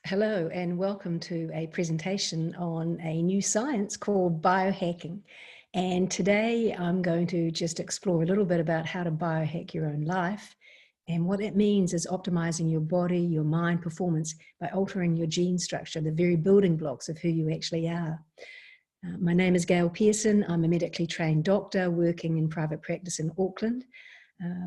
Hello and welcome to a presentation on a new science called biohacking. And today I'm going to just explore a little bit about how to biohack your own life. And what that means is optimizing your body, your mind performance by altering your gene structure, the very building blocks of who you actually are. My name is Gail Pearson. I'm a medically trained doctor working in private practice in Auckland.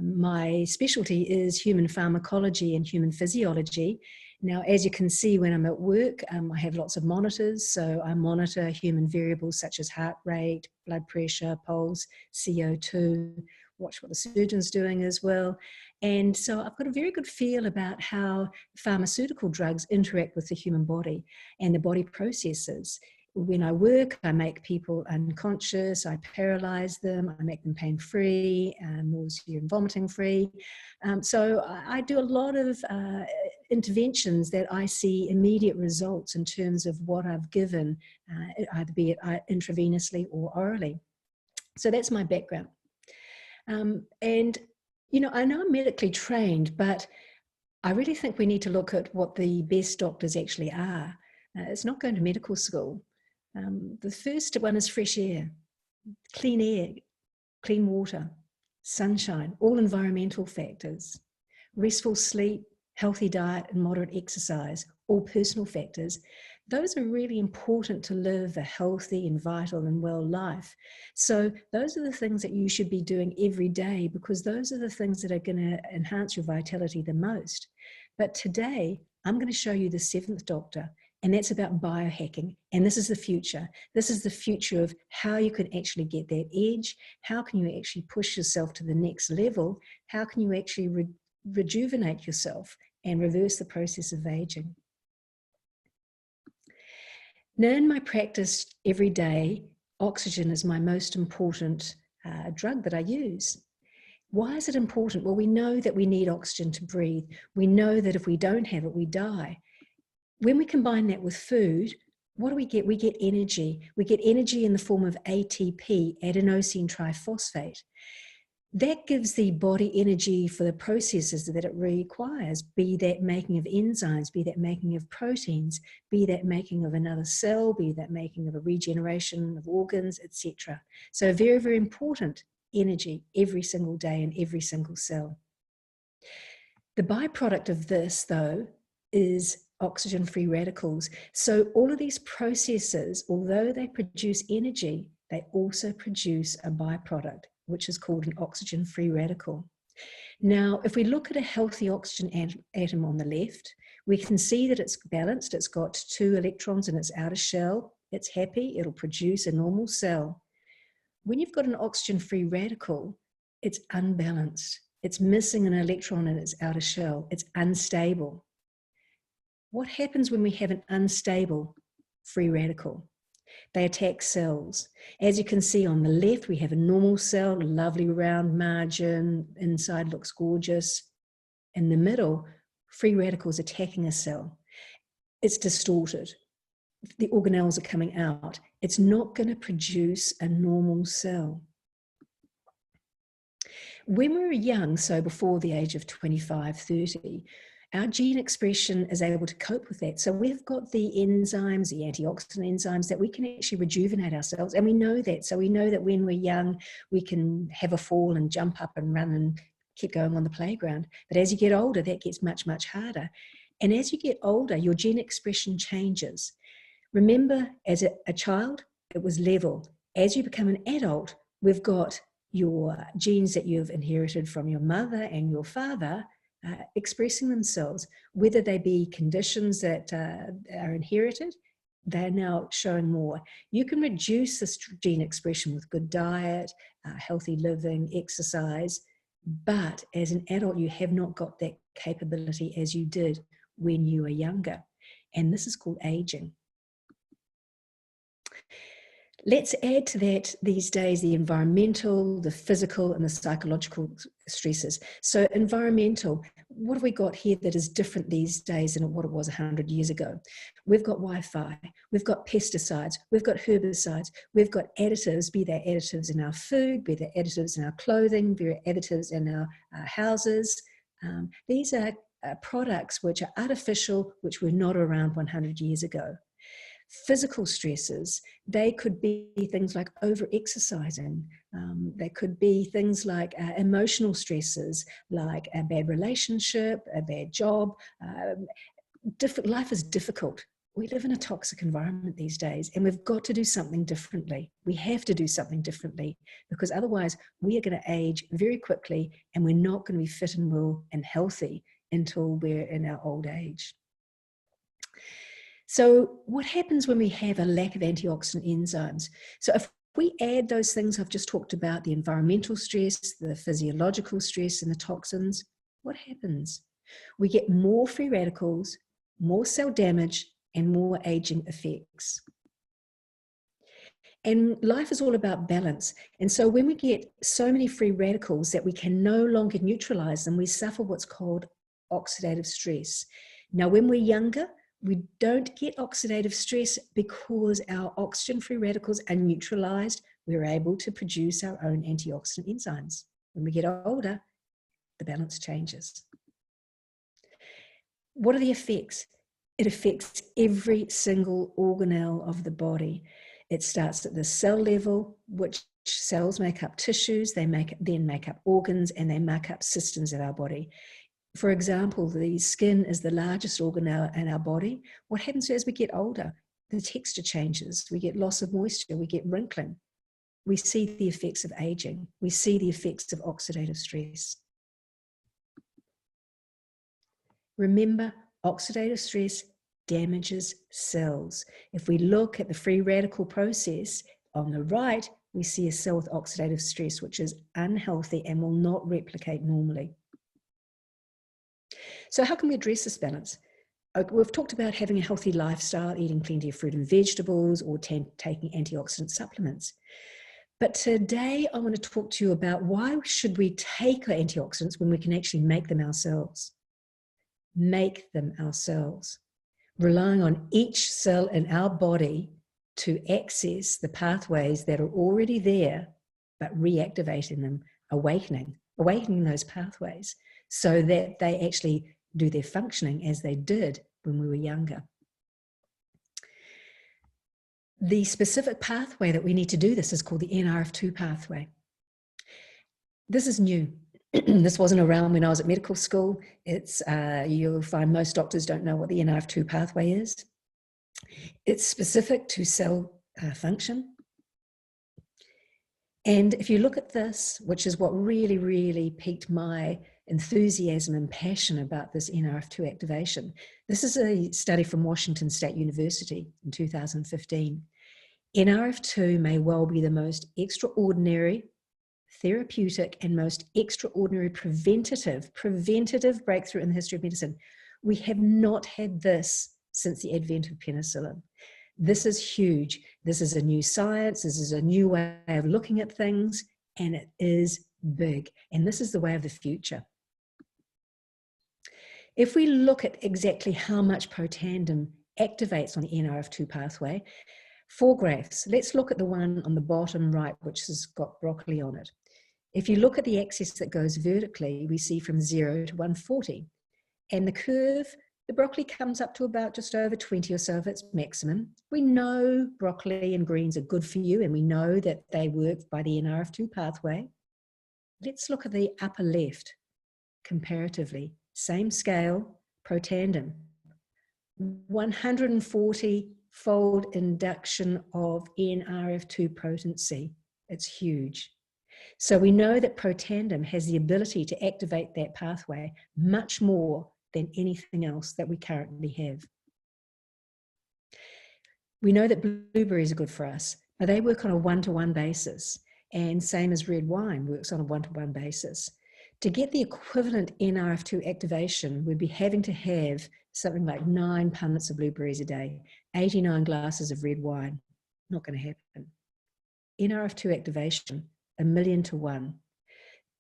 My specialty is human pharmacology and human physiology. Now, as you can see when I'm at work, I have lots of monitors. So I monitor human variables such as heart rate, blood pressure, pulse, CO2, watch what the surgeon's doing as well. And so I've got a very good feel about how pharmaceutical drugs interact with the human body and the body processes. When I work, I make people unconscious, I paralyze them, I make them pain-free, nausea and vomiting-free. So I do a lot of interventions that I see immediate results in terms of what I've given, either be it intravenously or orally. So that's my background. And, you know, I know I'm medically trained, but I really think we need to look at what the best doctors actually are. It's not going to medical school. The first one is fresh air, clean water, sunshine, all environmental factors, restful sleep, healthy diet and moderate exercise, all personal factors. Those are really important to live a healthy and vital and well life. So those are the things that you should be doing every day because those are the things that are going to enhance your vitality the most. But today, I'm going to show you the seventh doctor, and that's about biohacking. And this is the future. This is the future of how you can actually get that edge. How can you actually push yourself to the next level? How can you actually rejuvenate yourself and reverse the process of aging? Now, in my practice every day, oxygen is my most important drug that I use. Why is it important? Well, we know that we need oxygen to breathe. We know that if we don't have it, we die. When we combine that with food, what do we get? We get energy. We get energy in the form of ATP, adenosine triphosphate. That gives the body energy for the processes that it requires, be that making of enzymes, be that making of proteins, be that making of another cell, be that making of a regeneration of organs, etc. So very, very important energy every single day in every single cell. The byproduct of this, though, is oxygen-free radicals. So all of these processes, although they produce energy, they also produce a byproduct, which is called an oxygen-free radical. Now, if we look at a healthy oxygen atom on the left, we can see that it's balanced. It's got 2 electrons in its outer shell. It's happy. It'll produce a normal cell. When you've got an oxygen-free radical, it's unbalanced. It's missing an electron in its outer shell. It's unstable. What happens when we have an unstable free radical? They attack cells. As you can see on the left, we have a normal cell, a lovely round margin, inside looks gorgeous. In the middle, free radicals attacking a cell. It's distorted. The organelles are coming out. It's not going to produce a normal cell. When we were young, so before the age of 25, 30, our gene expression is able to cope with that. So we've got the enzymes, the antioxidant enzymes, that we can actually rejuvenate ourselves. And we know that. So we know that when we're young, we can have a fall and jump up and run and keep going on the playground. But as you get older, that gets much, much harder. And as you get older, your gene expression changes. Remember, as a child, it was level. As you become an adult, we've got your genes that you've inherited from your mother and your father expressing themselves, whether they be conditions that are inherited, they're now showing more. You can reduce this gene expression with good diet, healthy living, exercise, but as an adult, you have not got that capability as you did when you were younger. And this is called aging. Let's add to that these days the environmental, the physical, and the psychological stresses. So environmental, what have we got here that is different these days than what it was 100 years ago? We've got Wi-Fi, we've got pesticides, we've got herbicides, we've got additives, be they additives in our food, be they additives in our clothing, be they additives in our houses. These are products which are artificial, which were not around 100 years ago. Physical stresses, they could be things like over-exercising. They could be things like emotional stresses, like a bad relationship, a bad job. Life is difficult. We live in a toxic environment these days, and we've got to do something differently. We have to do something differently, because otherwise we are going to age very quickly, and we're not going to be fit and well and healthy until we're in our old age. So what happens when we have a lack of antioxidant enzymes? So if we add those things I've just talked about, the environmental stress, the physiological stress, and the toxins, what happens? We get more free radicals, more cell damage, and more aging effects. And life is all about balance. And so when we get so many free radicals that we can no longer neutralize them, we suffer what's called oxidative stress. Now, when we're younger, we don't get oxidative stress because our oxygen-free radicals are neutralized. We're able to produce our own antioxidant enzymes. When we get older, the balance changes. What are the effects? It affects every single organelle of the body. It starts at the cell level, which cells make up tissues, then make up organs, and they make up systems of our body. For example, the skin is the largest organelle in our body. What happens as we get older? The texture changes. We get loss of moisture. We get wrinkling. We see the effects of aging. We see the effects of oxidative stress. Remember, oxidative stress damages cells. If we look at the free radical process on the right, we see a cell with oxidative stress, which is unhealthy and will not replicate normally. So how can we address this balance? We've talked about having a healthy lifestyle, eating plenty of fruit and vegetables, or taking antioxidant supplements. But today I want to talk to you about why should we take antioxidants when we can actually make them ourselves. Make them ourselves, relying on each cell in our body to access the pathways that are already there, but reactivating them, awakening those pathways so that they actually do their functioning as they did when we were younger. The specific pathway that we need to do this is called the NrF2 pathway. This is new. This wasn't around when I was at medical school. You'll find most doctors don't know what the NrF2 pathway is. It's specific to cell function. And if you look at this, which is what really, really piqued my enthusiasm and passion about this NrF2 activation, this is a study from Washington State University in 2015. NrF2 may well be the most extraordinary, therapeutic, and most extraordinary preventative breakthrough in the history of medicine. We have not had this since the advent of penicillin. This is huge. This is a new science. This is a new way of looking at things, and it is big. And this is the way of the future. If we look at exactly how much Protandim activates on the NrF2 pathway, 4 graphs. Let's look at the one on the bottom right, which has got broccoli on it. If you look at the axis that goes vertically, we see from 0 to 140. And the curve, the broccoli comes up to about just over 20 or so of its maximum. We know broccoli and greens are good for you, and we know that they work by the NrF2 pathway. Let's look at the upper left comparatively. Same scale, Protandim. 140-fold induction of NrF2 potency. It's huge. So we know that Protandim has the ability to activate that pathway much more than anything else that we currently have. We know that blueberries are good for us, but they work on a one-to-one basis, and same as red wine works on a one-to-one basis. To get the equivalent NrF2 activation, we'd be having to have something like 9 punnets of blueberries a day, 89 glasses of red wine. Not going to happen. NrF2 activation, 1,000,000 to 1,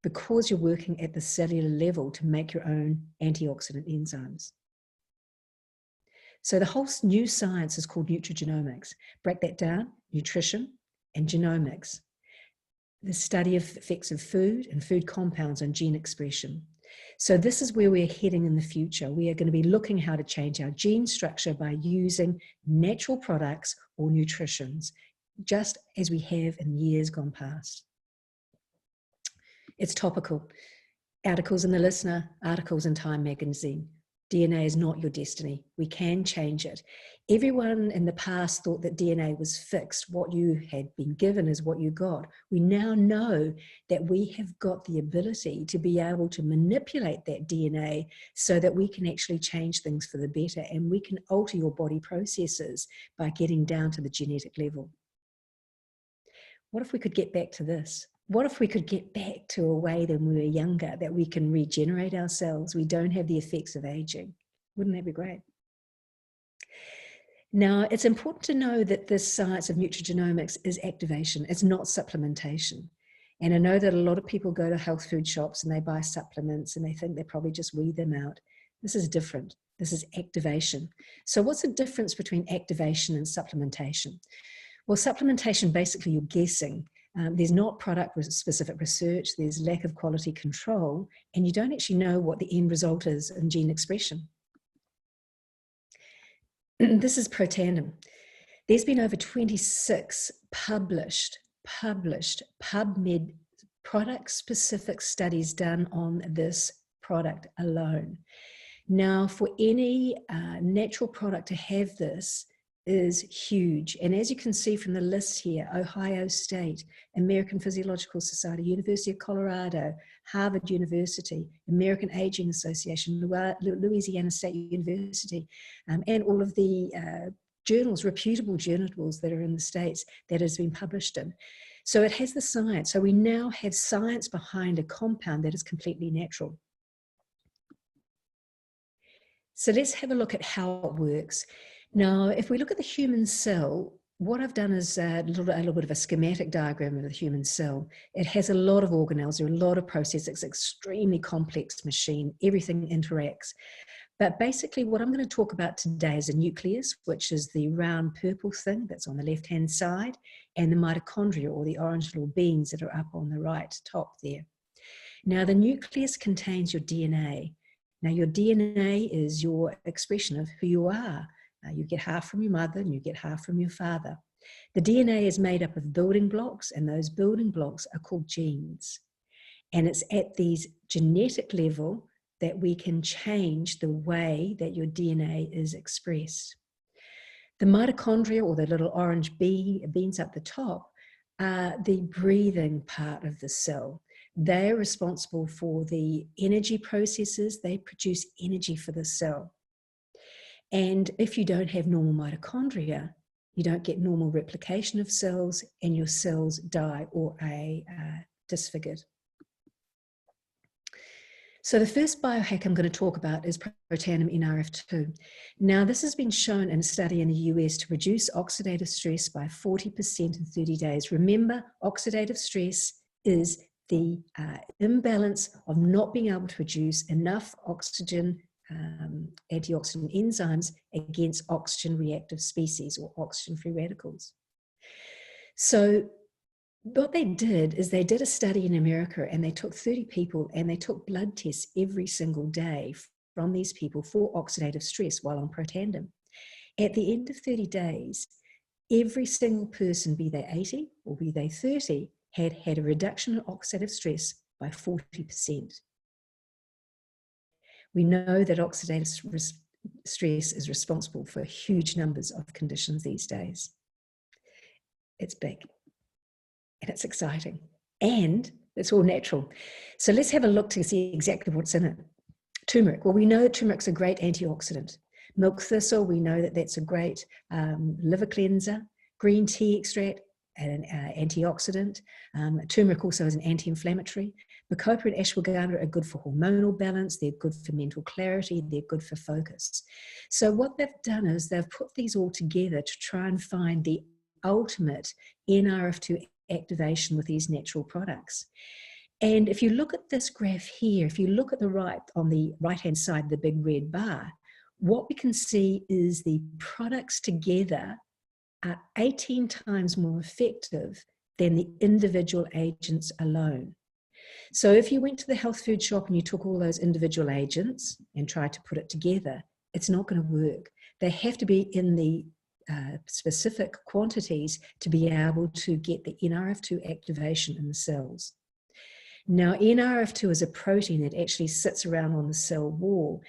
because you're working at the cellular level to make your own antioxidant enzymes. So the whole new science is called Nutrigenomics. Break that down: nutrition and genomics. The study of effects of food and food compounds on gene expression. So this is where we're heading in the future. We are going to be looking how to change our gene structure by using natural products or nutritions, just as we have in years gone past. It's topical. Articles in the Listener, articles in Time magazine. DNA is not your destiny. We can change it. Everyone in the past thought that DNA was fixed. What you had been given is what you got. We now know that we have got the ability to be able to manipulate that DNA so that we can actually change things for the better, and we can alter your body processes by getting down to the genetic level. What if we could get back to this? What if we could get back to a way when we were younger, that we can regenerate ourselves? We don't have the effects of aging. Wouldn't that be great? Now, it's important to know that this science of nutrigenomics is activation. It's not supplementation. And I know that a lot of people go to health food shops and they buy supplements and they think they probably just weed them out. This is different. This is activation. So what's the difference between activation and supplementation? Well, supplementation, basically you're guessing. There's not product-specific research, there's lack of quality control, and you don't actually know what the end result is in gene expression. This is Protandim. There's been over 26 published PubMed product-specific studies done on this product alone. Now, for any natural product to have this is huge. And as you can see from the list here, Ohio State, American Physiological Society, University of Colorado, Harvard University, American Aging Association, Louisiana State University, and all of the journals, reputable journals that are in the States that has been published in. So it has the science. So we now have science behind a compound that is completely natural. So let's have a look at how it works. Now, if we look at the human cell, what I've done is a little bit of a schematic diagram of the human cell. It has a lot of organelles, there are a lot of processes, it's an extremely complex machine, everything interacts. But basically what I'm going to talk about today is a nucleus, which is the round purple thing that's on the left-hand side, and the mitochondria, or the orange little beans that are up on the right top there. Now, the nucleus contains your DNA. Now, your DNA is your expression of who you are. You get half from your mother and you get half from your father. The DNA is made up of building blocks, and those building blocks are called genes. And it's at these genetic level that we can change the way that your DNA is expressed. The mitochondria, or the little orange beans up the top, are the breathing part of the cell. They're responsible for the energy processes. They produce energy for the cell. And if you don't have normal mitochondria, you don't get normal replication of cells, and your cells die or are disfigured. So the first biohack I'm going to talk about is Protandim NrF2. Now, this has been shown in a study in the US to reduce oxidative stress by 40% in 30 days. Remember, oxidative stress is the imbalance of not being able to produce enough oxygen antioxidant enzymes against oxygen reactive species, or oxygen free radicals. So what they did is they did a study in America, and they took 30 people and they took blood tests every single day from these people for oxidative stress while on Protandim. At the end of 30 days, every single person, be they 80 or be they 30, had a reduction in oxidative stress by 40%. We know that oxidative stress is responsible for huge numbers of conditions these days. It's big, and it's exciting, and it's all natural. So let's have a look to see exactly what's in it. Turmeric. Well, we know that turmeric's a great antioxidant. Milk thistle, we know that that's a great liver cleanser. Green tea extract, an antioxidant. Turmeric also is an anti-inflammatory. Bacopa and ashwagandha are good for hormonal balance, they're good for mental clarity, they're good for focus. So what they've done is they've put these all together to try and find the ultimate NrF2 activation with these natural products. And if you look at this graph here, if you look at the right, on the right-hand side, the big red bar, what we can see is the products together are 18 times more effective than the individual agents alone. So if you went to the health food shop and you took all those individual agents and tried to put it together, it's not going to work. They have to be in the specific quantities to be able to get the NrF2 activation in the cells. Now, NrF2 is a protein that actually sits around on the cell wall.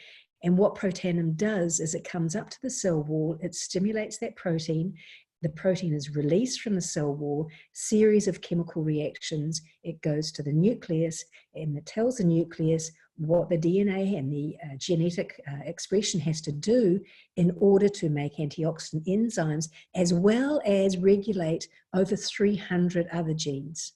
And what Protandim does is it comes up to the cell wall, it stimulates that protein, the protein is released from the cell wall, series of chemical reactions, it goes to the nucleus, and it tells the nucleus what the DNA and the genetic expression has to do in order to make antioxidant enzymes, as well as regulate over 300 other genes.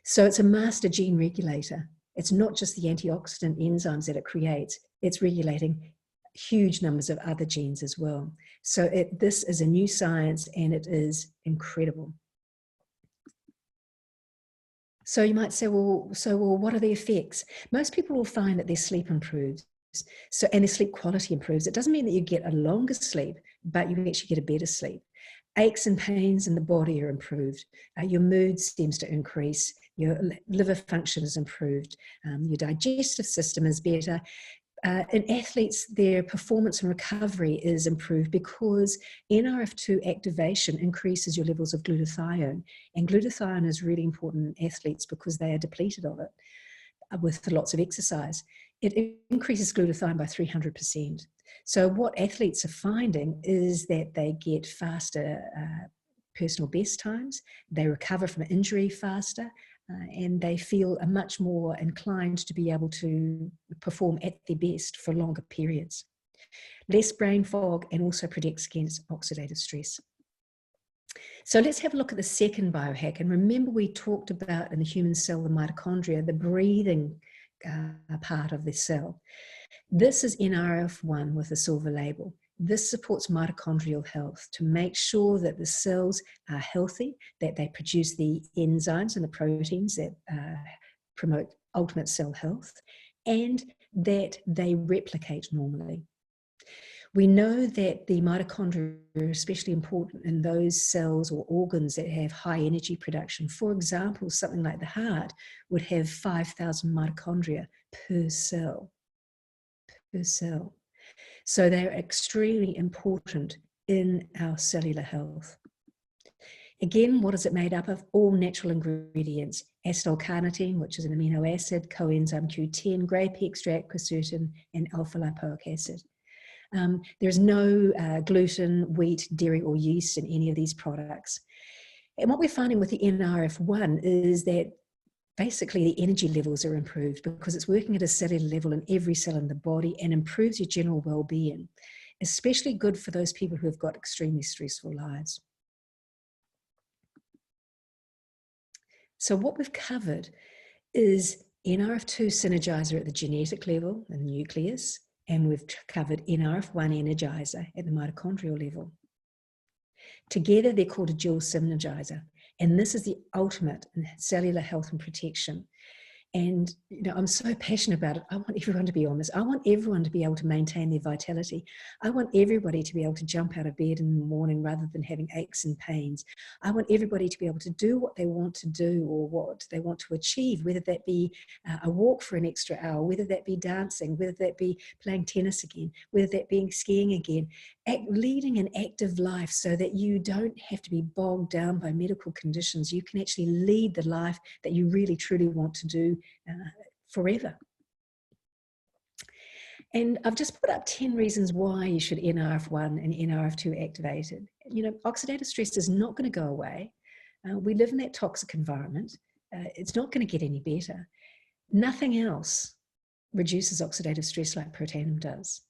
So it's a master gene regulator. It's not just the antioxidant enzymes that it creates, it's regulating huge numbers of other genes as well. So this is a new science and it is incredible. So you might say, well, what are the effects? Most people will find that their sleep improves. And their sleep quality improves. It doesn't mean that you get a longer sleep, but you actually get a better sleep. Aches and pains in the body are improved. Your mood seems to increase. Your liver function is improved. Your digestive system is better. In athletes, their performance and recovery is improved because NrF2 activation increases your levels of glutathione. And glutathione is really important in athletes because they are depleted of it with lots of exercise. It increases glutathione by 300%. So what athletes are finding is that they get faster personal best times, they recover from injury faster, and they feel much more inclined to be able to perform at their best for longer periods. Less brain fog, and also protects against oxidative stress. So let's have a look at the second biohack. And remember, we talked about in the human cell, the mitochondria, the breathing part of the cell. This is NrF1 with a silver label. This supports mitochondrial health to make sure that the cells are healthy, that they produce the enzymes and the proteins that promote ultimate cell health, and that they replicate normally. We know that the mitochondria are especially important in those cells or organs that have high energy production. For example, something like the heart would have 5,000 mitochondria per cell. So they're extremely important in our cellular health. Again, what is it made up of? All natural ingredients. Acetyl-carnitine, which is an amino acid, coenzyme Q10, grape extract, quercetin, and alpha-lipoic acid. There's no gluten, wheat, dairy, or yeast in any of these products. And what we're finding with the NrF1 is that basically the energy levels are improved because it's working at a cellular level in every cell in the body and improves your general well-being, especially good for those people who have got extremely stressful lives. So what we've covered is NrF2 synergizer at the genetic level, the nucleus, and we've covered NrF1 energizer at the mitochondrial level. Together, they're called a dual synergizer. And this is the ultimate in cellular health and protection. And I'm so passionate about it. I want everyone to be on this. I want everyone to be able to maintain their vitality. I want everybody to be able to jump out of bed in the morning rather than having aches and pains. I want everybody to be able to do what they want to do or what they want to achieve, whether that be a walk for an extra hour, whether that be dancing, whether that be playing tennis again, whether that be skiing again, leading an active life so that you don't have to be bogged down by medical conditions. You can actually lead the life that you really truly want to do forever. And I've just put up 10 reasons why you should NrF1 and NrF2 activated. Oxidative stress is not going to go away. We live in that toxic environment. It's not going to get any better. Nothing else reduces oxidative stress like Protandim does.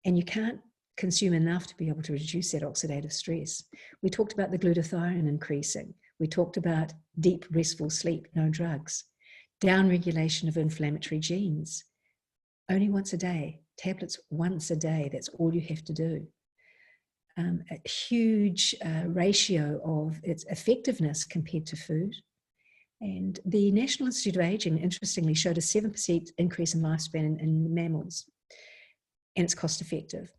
And you can't consume enough to be able to reduce that oxidative stress. We talked about the glutathione increasing. We talked about deep restful sleep, no drugs. Downregulation of inflammatory genes. Only once a day. Tablets once a day. That's all you have to do. A huge ratio of its effectiveness compared to food. And the National Institute of Aging, interestingly, showed a 7% increase in lifespan in mammals. And it's cost effective.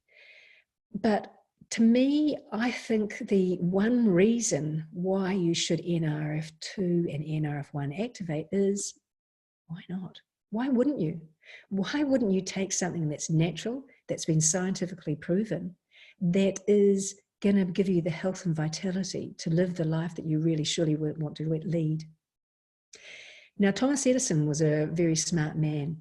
But to me, I think the one reason why you should NrF2 and NrF1 activate is Why not? Why wouldn't you? Why wouldn't you take something that's natural, that's been scientifically proven, that is going to give you the health and vitality to live the life that you really surely want to lead? Now, Thomas Edison was a very smart man.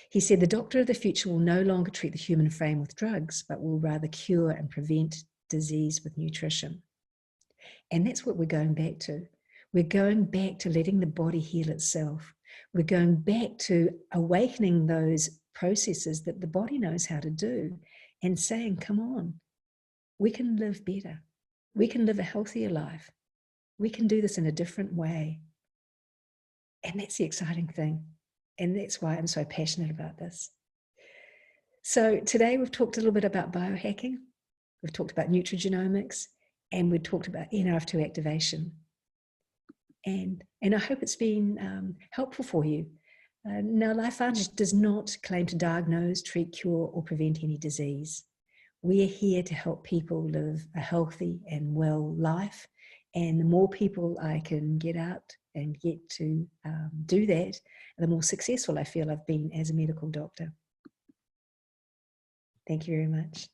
He said, the doctor of the future will no longer treat the human frame with drugs, but will rather cure and prevent disease with nutrition. And that's what we're going back to. We're going back to letting the body heal itself. We're going back to awakening those processes that the body knows how to do and saying, come on, we can live better. We can live a healthier life. We can do this in a different way. And that's the exciting thing. And that's why I'm so passionate about this. So today we've talked a little bit about biohacking. We've talked about nutrigenomics, and we've talked about NrF2 activation. And I hope it's been helpful for you. Now, LifeVantage does not claim to diagnose, treat, cure, or prevent any disease. We are here to help people live a healthy and well life. And the more people I can get out and get to do that, the more successful I feel I've been as a medical doctor. Thank you very much.